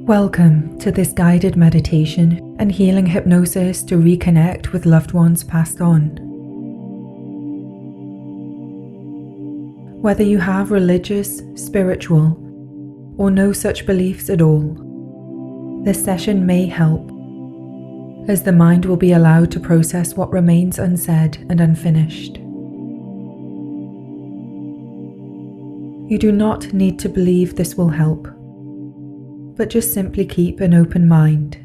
Welcome to this guided meditation and healing hypnosis to reconnect with loved ones passed on. Whether you have religious, spiritual, or no such beliefs at all, this session may help, as the mind will be allowed to process what remains unsaid and unfinished. You do not need to believe this will help, but just simply keep an open mind.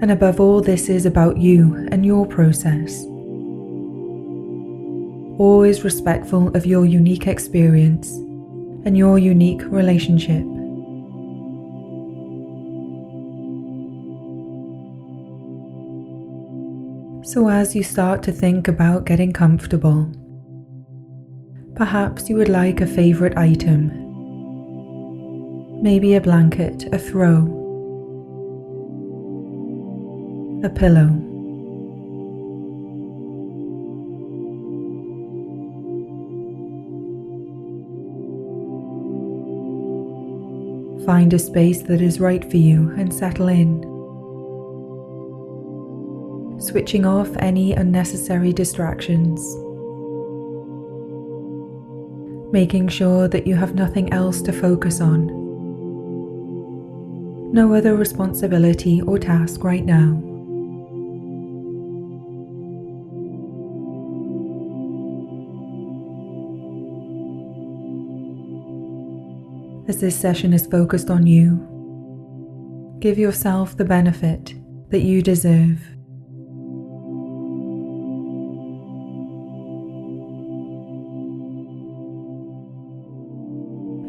And above all, this is about you and your process. Always respectful of your unique experience and your unique relationship. So as you start to think about getting comfortable, perhaps you would like a favorite item, maybe a blanket, a throw, a pillow. Find a space that is right for you and settle in, switching off any unnecessary distractions, making sure that you have nothing else to focus on, no other responsibility or task right now. As this session is focused on you, give yourself the benefit that you deserve.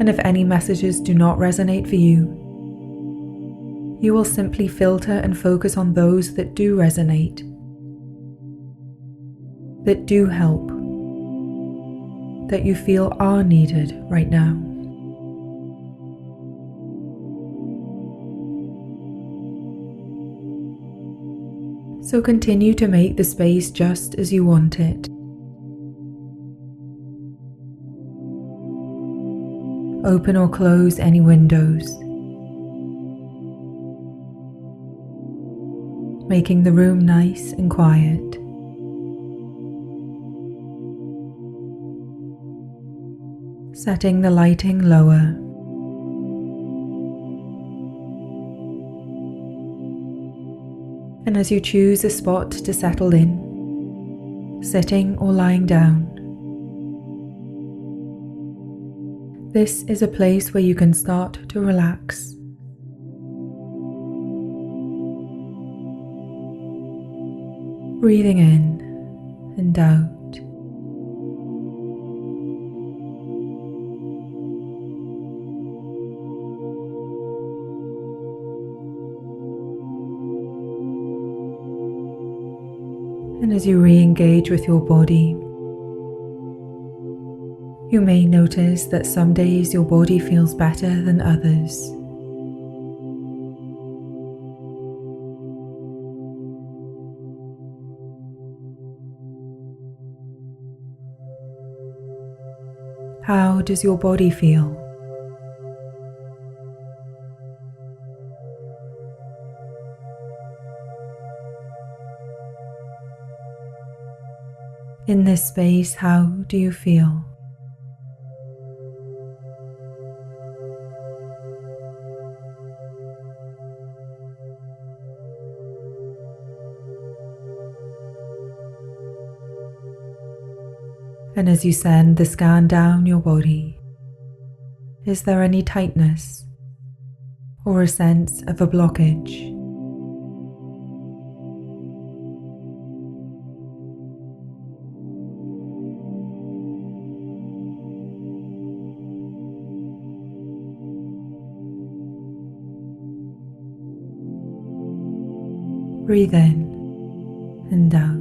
And if any messages do not resonate for you, you will simply filter and focus on those that do resonate, that do help, that you feel are needed right now. So continue to make the space just as you want it. Open or close any windows, making the room nice and quiet. Setting the lighting lower. And as you choose a spot to settle in, sitting or lying down, this is a place where you can start to relax. Breathing in and out. And as you re-engage with your body, you may notice that some days your body feels better than others. How does your body feel? In this space, how do you feel? And as you send the scan down your body, is there any tightness or a sense of a blockage? Breathe in and out.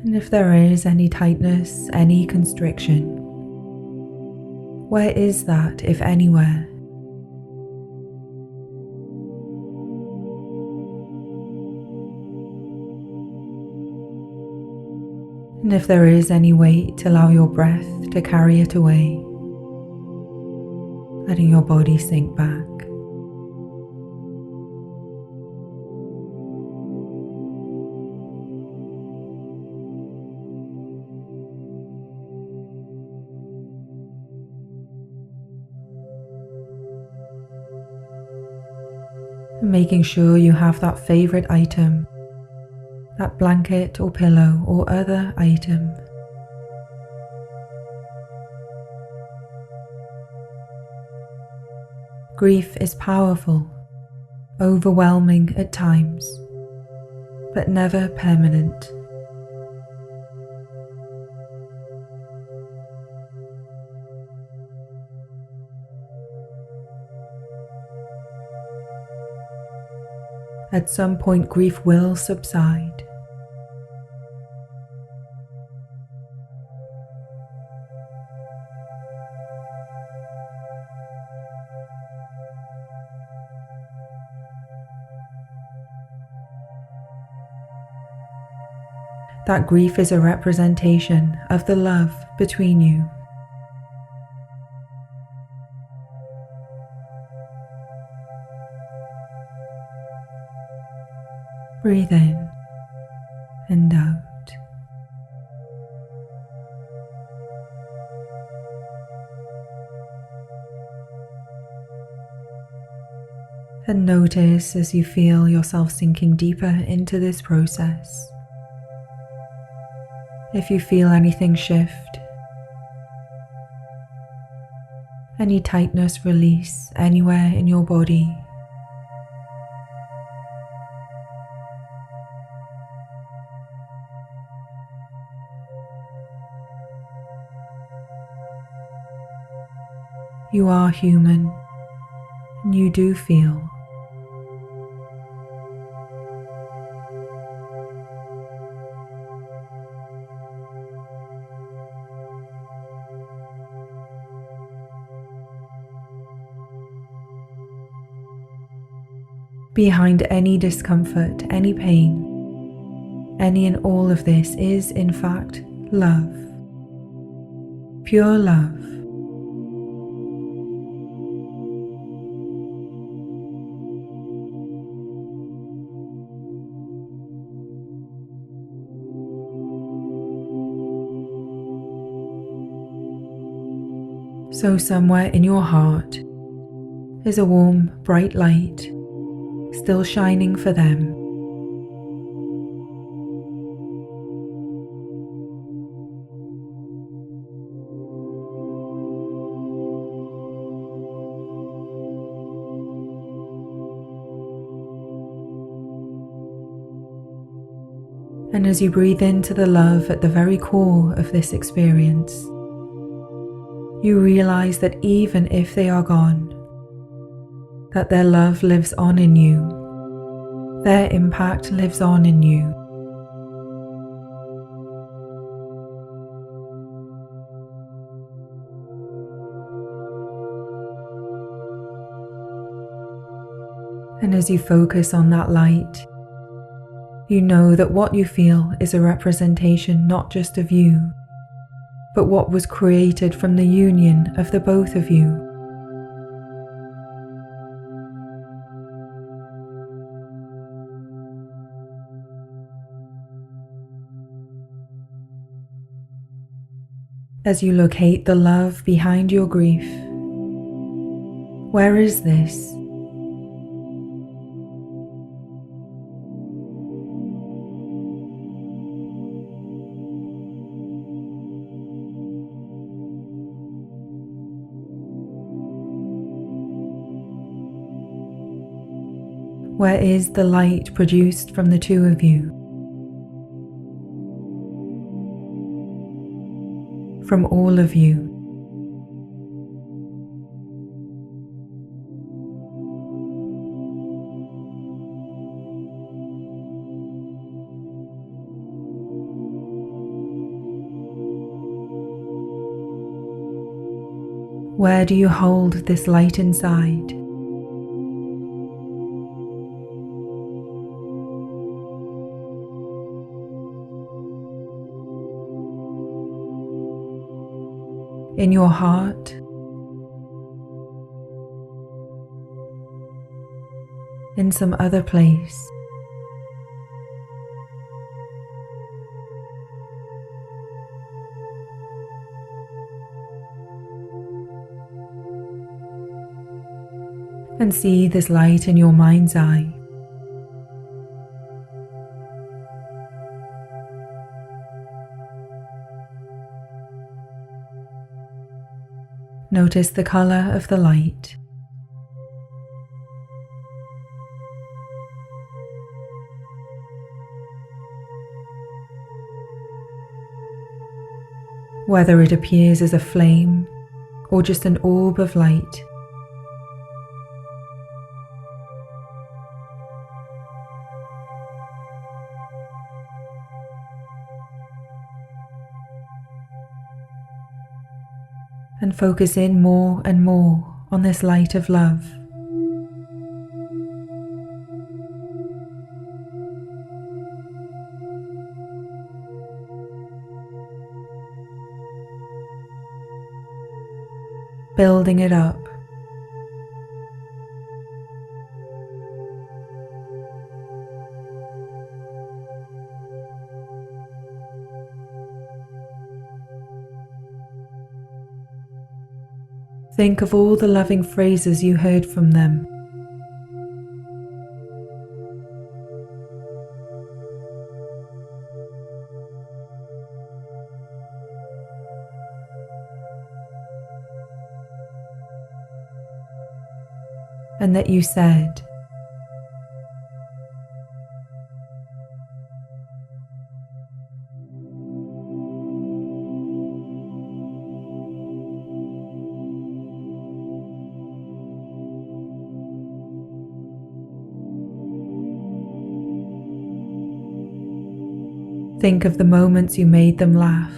And if there is any tightness, any constriction, Where is that, if anywhere? And if there is any weight, allow your breath to carry it away, letting your body sink back. And making sure you have that favorite item, that blanket or pillow or other item. Grief is powerful, overwhelming at times, but never permanent. At some point, grief will subside. That grief is a representation of the love between you. Breathe in and out. And notice as you feel yourself sinking deeper into this process. If you feel anything shift, any tightness release anywhere in your body. You are human, and you do feel. Behind any discomfort, any pain, any and all of this is in fact love. Pure love. So somewhere in your heart is a warm, bright light, still shining for them. And as you breathe into the love at the very core of this experience, you realize that even if they are gone, that their love lives on in you, their impact lives on in you. And as you focus on that light, you know that what you feel is a representation not just of you, but what was created from the union of the both of you. As you locate the love behind your grief, where is this? Where is the light produced from the two of you? From all of you. Where do you hold this light inside? In your heart, in some other place? And see this light in your mind's eye. Notice the color of the light. Whether it appears as a flame or just an orb of light. And focus in more and more on this light of love. Building it up. Think of all the loving phrases you heard from them. And that you said. Think of the moments you made them laugh.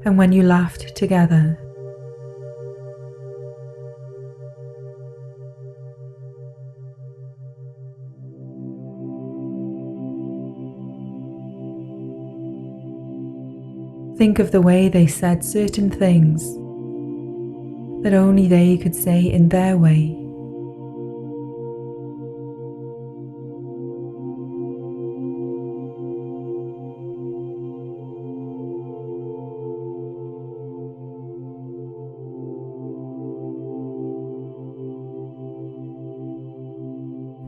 And when you laughed together. Think of the way they said certain things that only they could say in their way.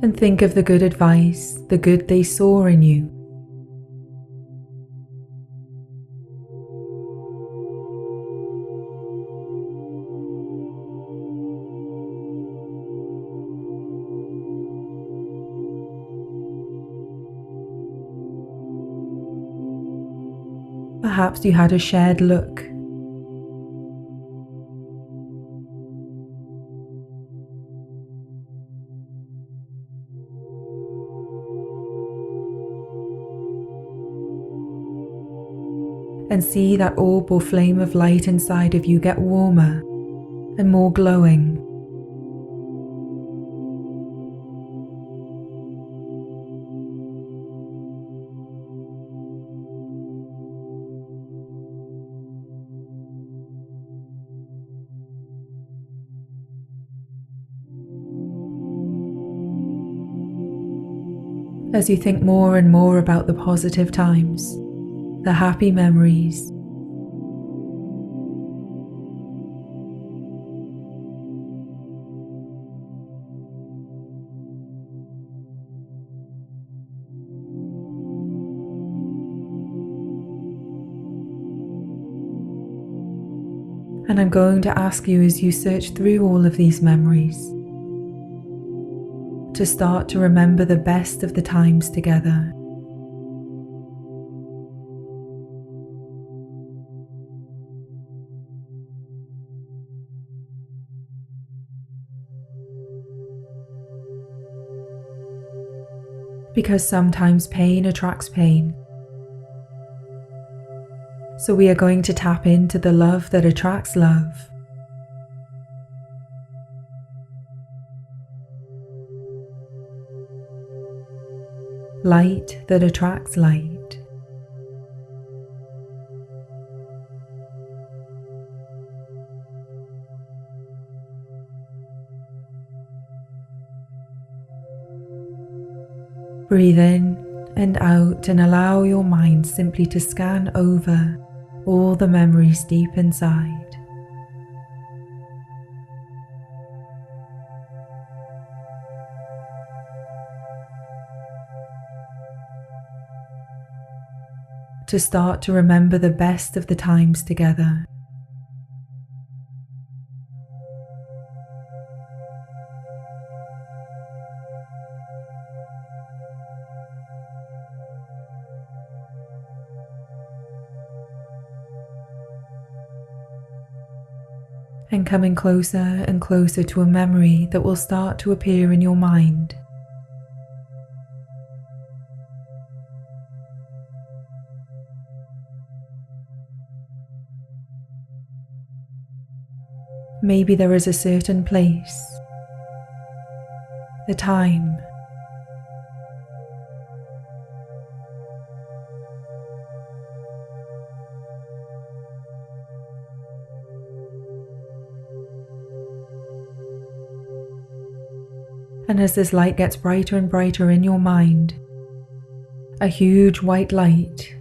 And think of the good advice, the good they saw in you. Perhaps you had a shared look. And see that orb or flame of light inside of you get warmer and more glowing. As you think more and more about the positive times, the happy memories, and I'm going to ask you as you search through all of these memories to start to remember the best of the times together. because sometimes pain attracts pain. So we are going to tap into the love that attracts love. Light that attracts light. Breathe in and out and allow your mind simply to scan over all the memories deep inside. To start to remember the best of the times together. And coming closer and closer to a memory that will start to appear in your mind. Maybe there is a certain place, a time, and as this light gets brighter and brighter in your mind, a huge white light,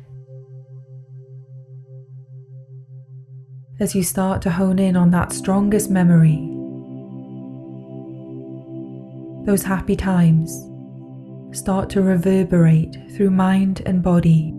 as you start to hone in on that strongest memory, those happy times start to reverberate through mind and body.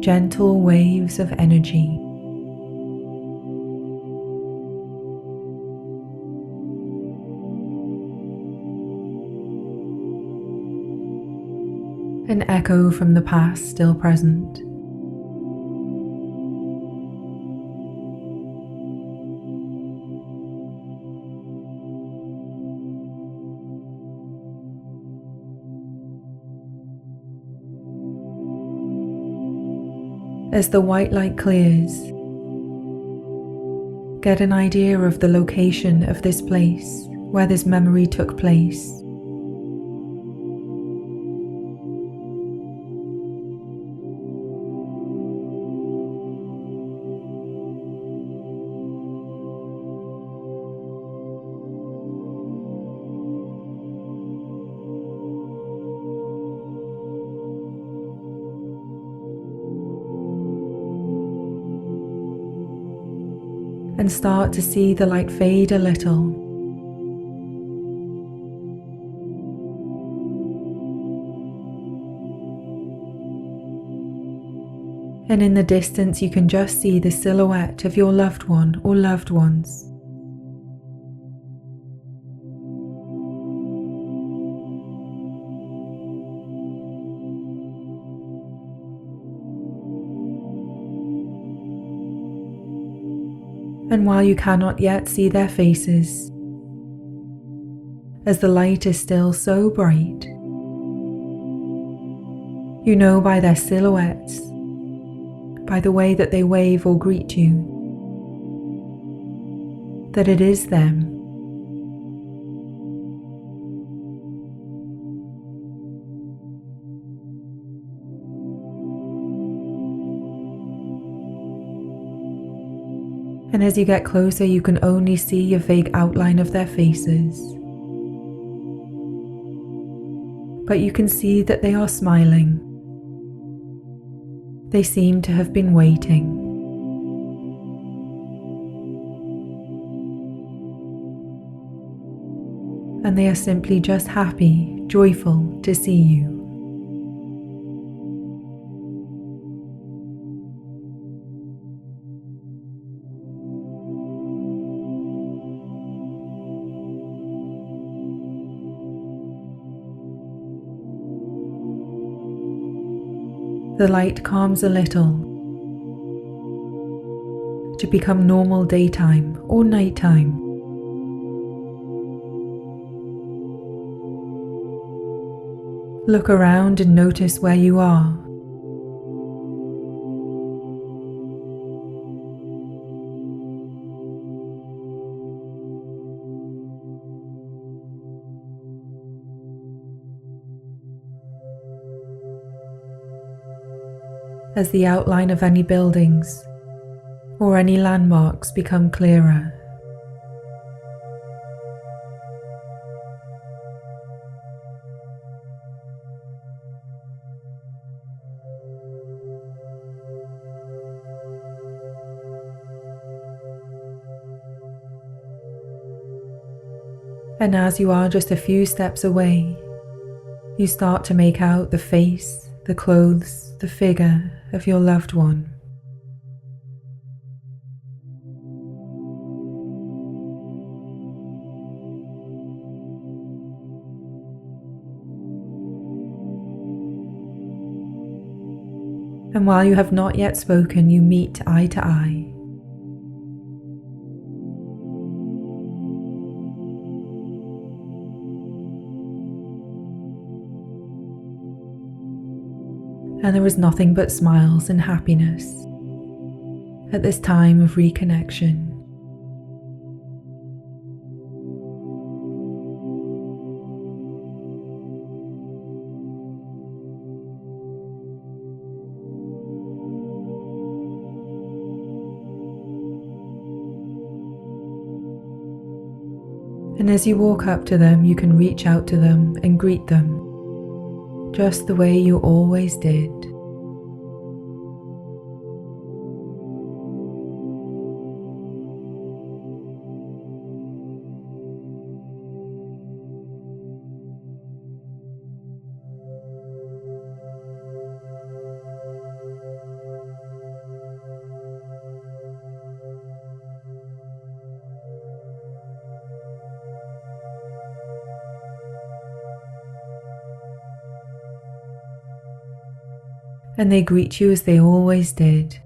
Gentle waves of energy. An echo from the past still present. As the white light clears, get an idea of the location of this place where this memory took place. And start to see the light fade a little. And in the distance you can just see the silhouette of your loved one or loved ones. And while you cannot yet see their faces, as the light is still so bright, you know by their silhouettes, by the way that they wave or greet you, that it is them. And as you get closer, you can only see a vague outline of their faces. But you can see that they are smiling. They seem to have been waiting. And they are simply just happy, joyful to see you. The light calms a little to become normal daytime or nighttime. Look around and notice where you are. As the outline of any buildings or any landmarks become clearer. And as you are just a few steps away, you start to make out the face, the clothes, the figure of your loved one. And while you have not yet spoken, you meet eye to eye. And there is nothing but smiles and happiness at this time of reconnection. And as you walk up to them, you can reach out to them and greet them, just the way you always did. And they greet you as they always did.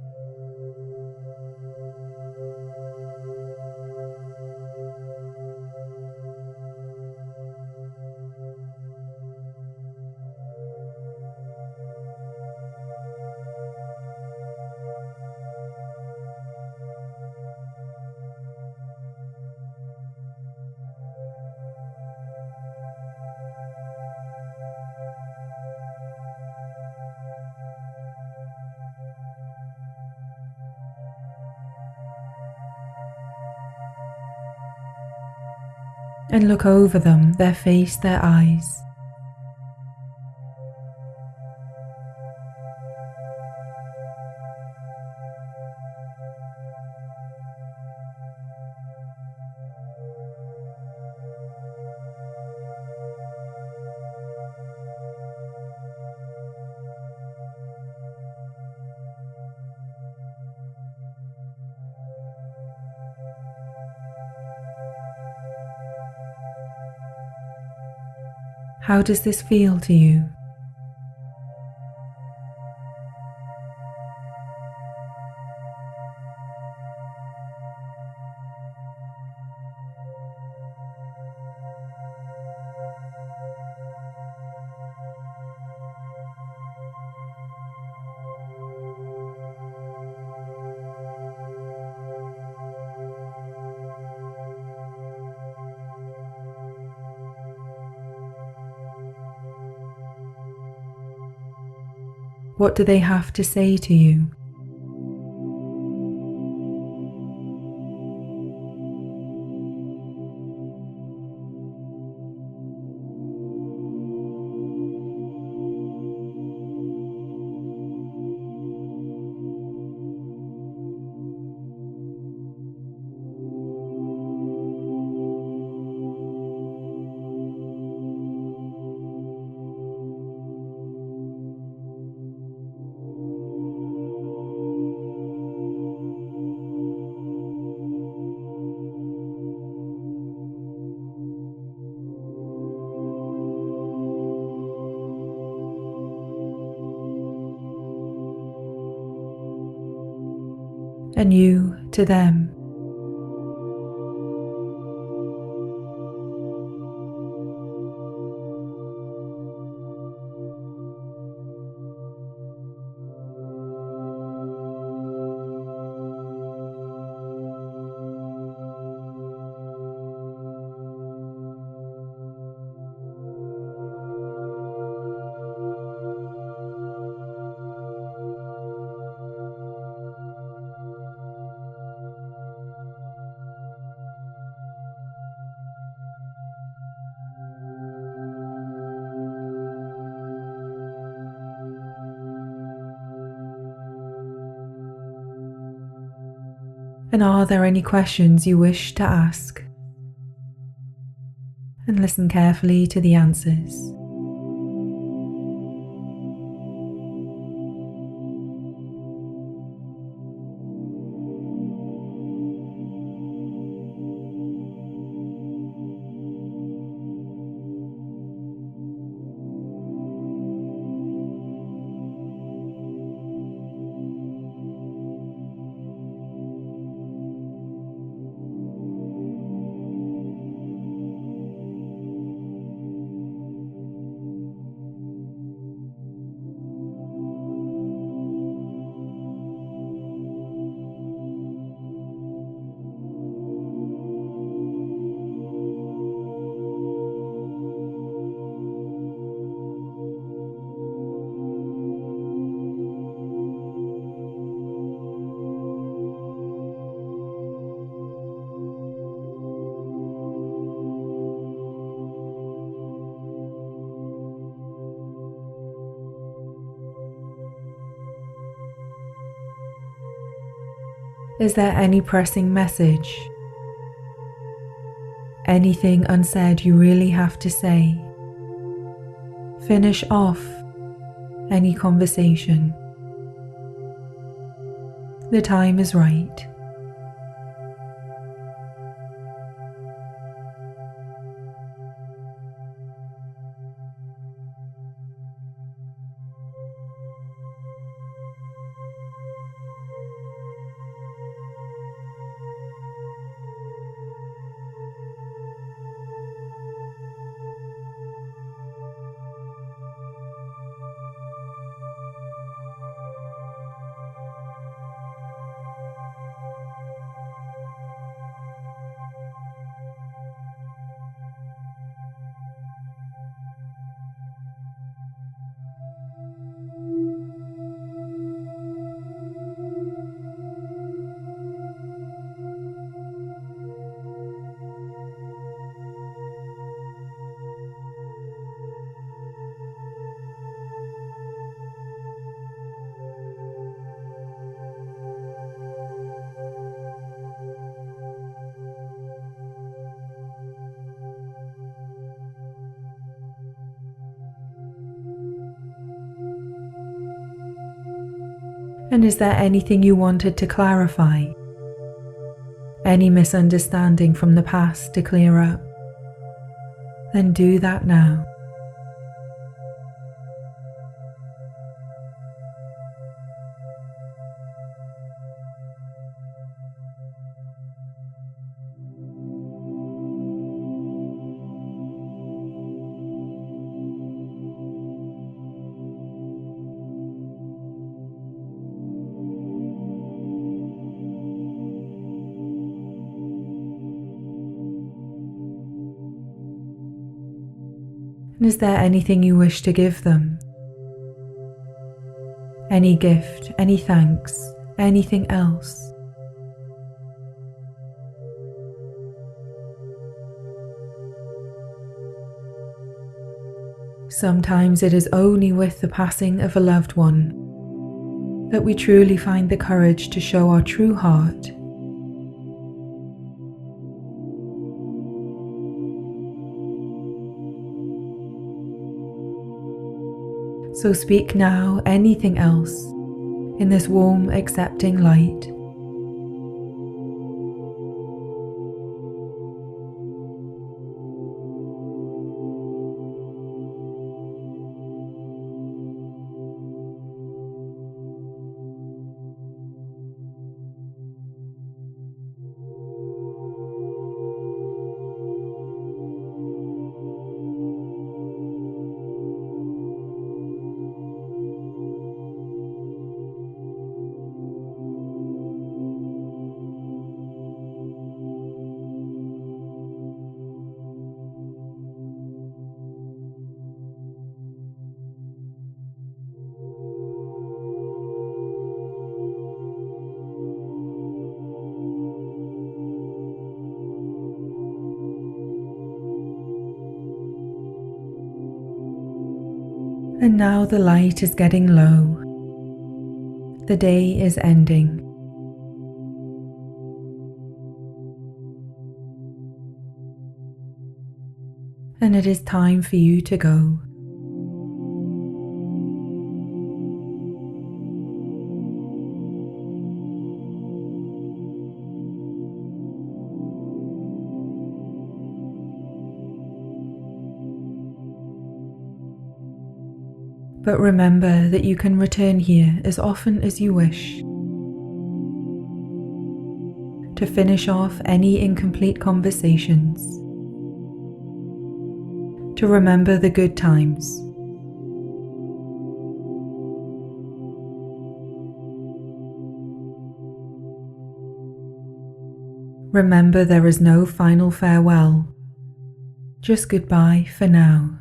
And look over them, their face, their eyes. How does this feel to you? What do they have to say to you? and you to them. And are there any questions you wish to ask? And listen carefully to the answers. Is there any pressing message? Anything unsaid you really have to say? Finish off any conversation. The time is right. And is there anything you wanted to clarify? Any misunderstanding from the past to clear up? Then do that now. And is there anything you wish to give them? Any gift, any thanks, anything else? Sometimes it is only with the passing of a loved one that we truly find the courage to show our true heart. So speak now anything else in this warm, accepting light. And now the light is getting low. The day is ending. And it is time for you to go. But remember that you can return here as often as you wish to finish off any incomplete conversations, to remember the good times, remember there is no final farewell, just goodbye for now.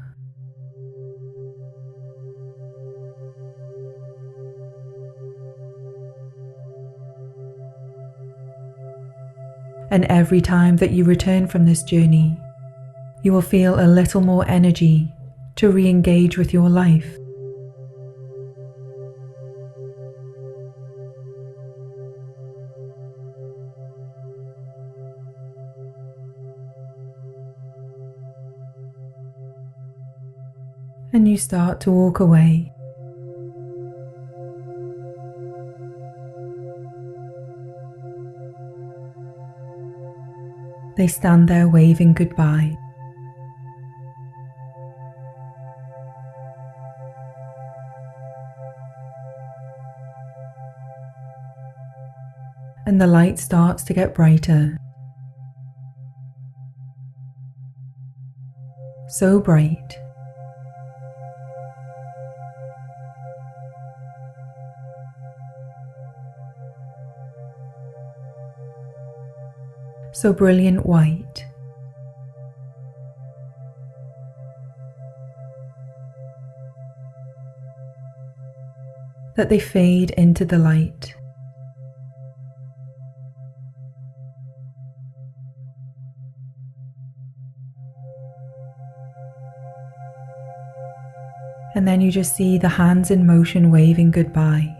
And every time that you return from this journey, you will feel a little more energy to re-engage with your life. And you start to walk away. They stand there waving goodbye. And the light starts to get brighter. So bright. So brilliant white. That they fade into the light. And then you just see the hands in motion waving goodbye.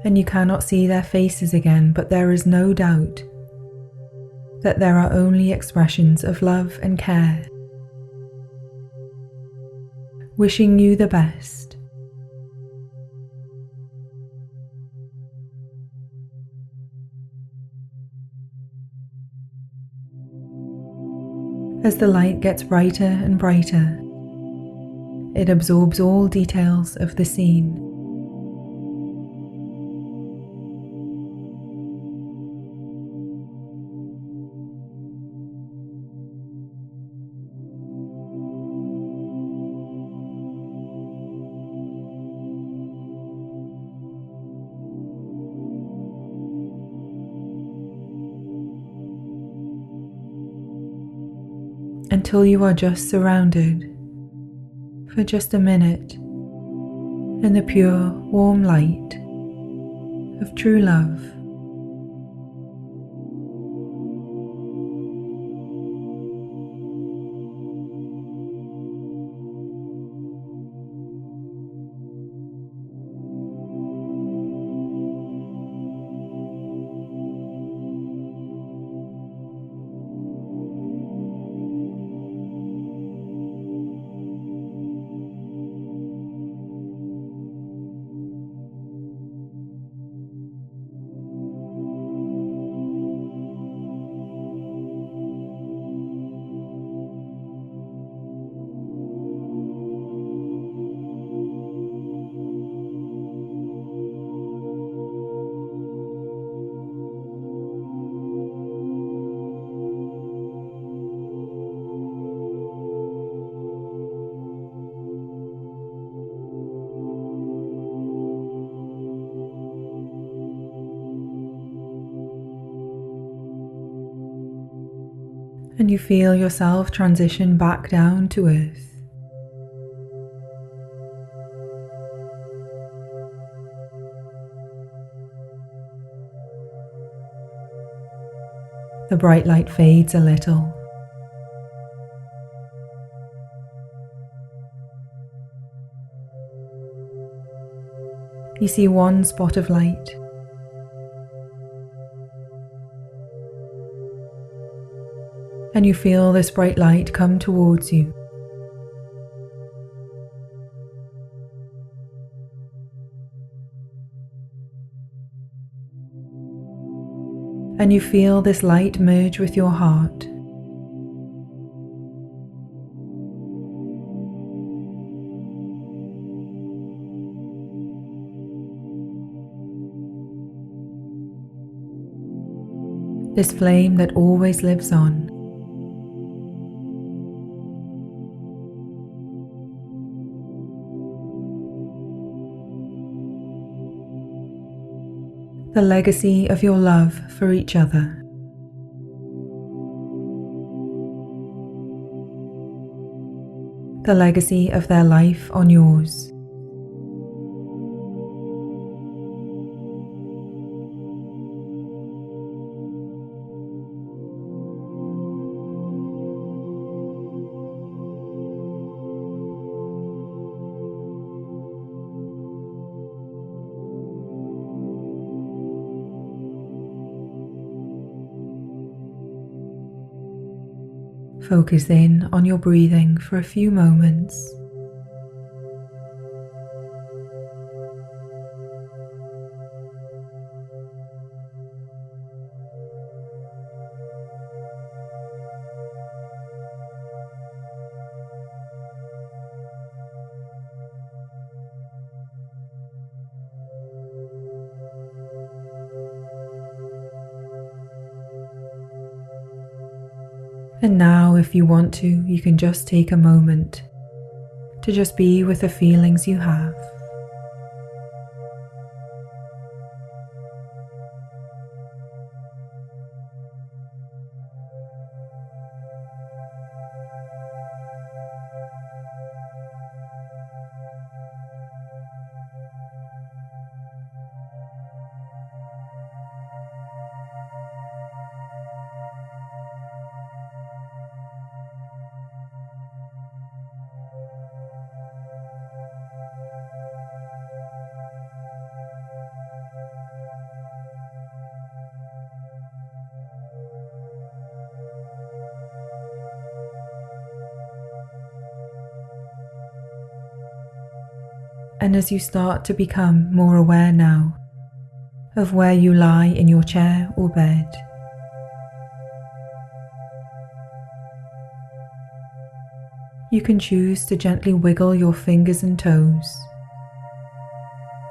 And you cannot see their faces again, but there is no doubt that there are only expressions of love and care, wishing you the best. As the light gets brighter and brighter, it absorbs all details of the scene. Until you are just surrounded for just a minute in the pure, warm light of true love. And you feel yourself transition back down to earth. The bright light fades a little. You see one spot of light. And you feel this bright light come towards you. And you feel this light merge with your heart. This flame that always lives on. The legacy of your love for each other. The legacy of their life on yours. Focus in on your breathing for a few moments. And now, if you want to, you can just take a moment to just be with the feelings you have. And as you start to become more aware now of where you lie in your chair or bed, you can choose to gently wiggle your fingers and toes,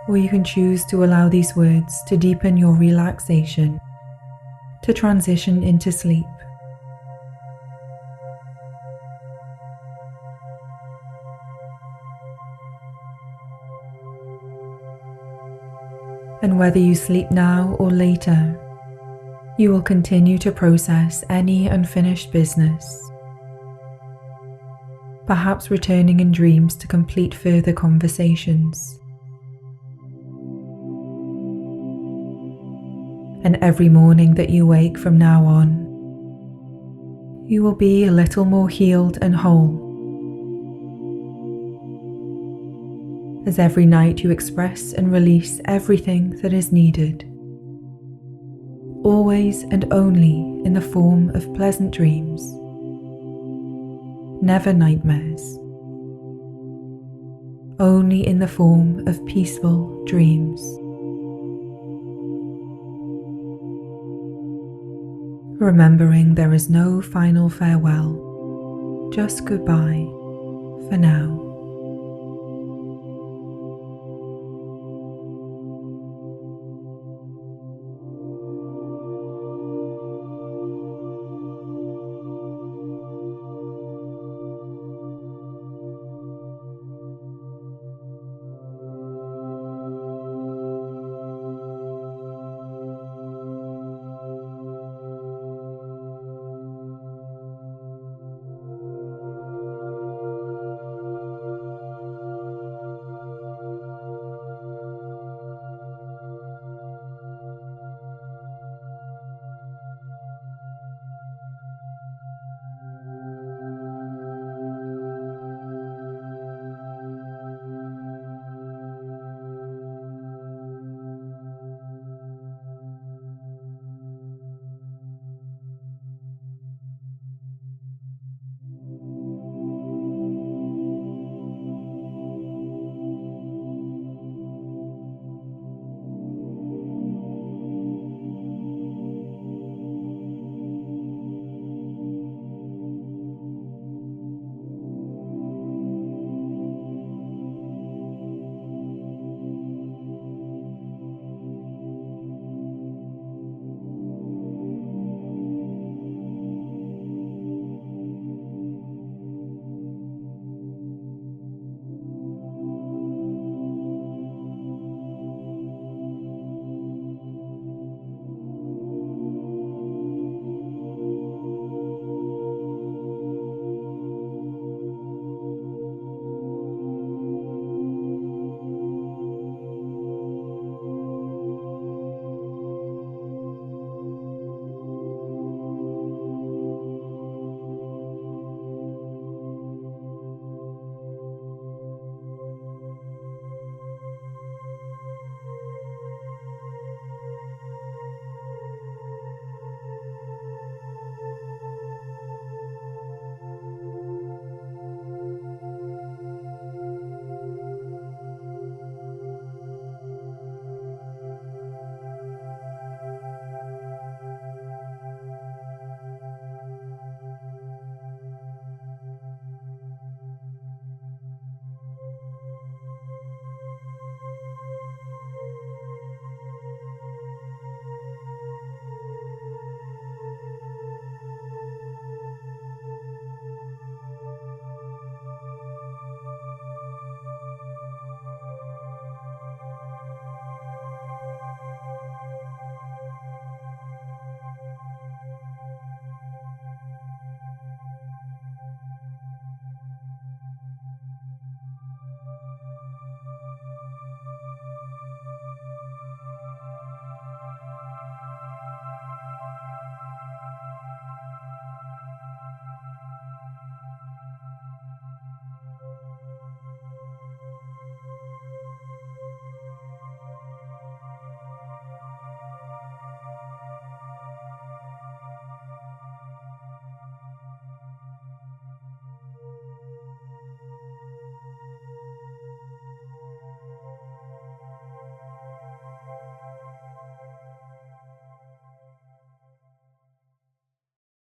or you can choose to allow these words to deepen your relaxation, to transition into sleep. And whether you sleep now or later, you will continue to process any unfinished business, perhaps returning in dreams to complete further conversations. And every morning that you wake from now on, you will be a little more healed and whole. As every night you express and release everything that is needed, always and only in the form of pleasant dreams, never nightmares, only in the form of peaceful dreams. Remembering there is no final farewell, just goodbye for now.